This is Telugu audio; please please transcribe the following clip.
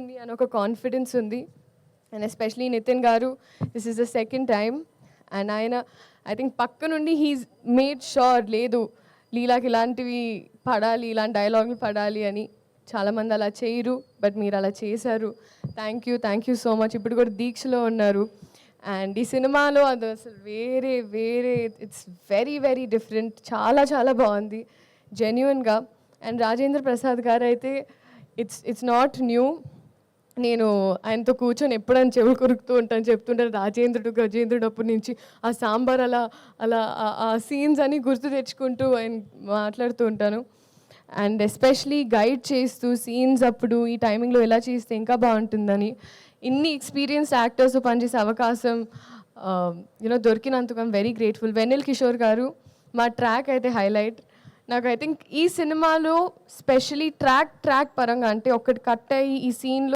ఉంది అని ఒక కాన్ఫిడెన్స్ ఉంది. అండ్ ఎస్పెషలీ నితిన్ గారు, this is the second time. And ఆయన ఐ థింక్ పక్క నుండి హీస్ మేడ్ షూర్ లేదు లీలాకి ఇలాంటివి పడాలి, ఇలాంటి డైలాగులు పడాలి అని. చాలామంది అలా చేయరు, బట్ మీరు అలా చేశారు. Thank you so much. ఇప్పుడు కూడా దీక్షలో ఉన్నారు. అండ్ ఈ సినిమాలో అది అసలు వేరే ఇట్స్ వెరీ డిఫరెంట్. చాలా బాగుంది జెన్యున్గా. అండ్ రాజేంద్ర ప్రసాద్ గారు అయితే ఇట్స్ నాట్ న్యూ. నేను ఆయనతో కూర్చొని ఎప్పుడైనా చెవులు కొరుకుతూ ఉంటాను, చెప్తుంటాను రాజేంద్రుడు గజేంద్రుడు అప్పటి నుంచి ఆ సాంబార్ అలా ఆ సీన్స్ అని గుర్తు తెచ్చుకుంటూ ఆయన మాట్లాడుతూ ఉంటాను. అండ్ ఎస్పెషలీ గైడ్ చేస్తూ సీన్స్ అప్పుడు ఈ టైమింగ్లో ఎలా చేస్తే ఇంకా బాగుంటుందని ఇన్ని ఎక్స్పీరియన్స్ యాక్టర్స్ పనిచేసే అవకాశం దొరికినందుకు I'm very grateful. Vennela Kishore గారు మా ట్రాక్ అయితే హైలైట్. నాకు ఐ థింక్ ఈ సినిమాలో స్పెషలీ ట్రాక్ పరంగా అంటే ఒకటి కట్ అయ్యి ఈ సీన్లో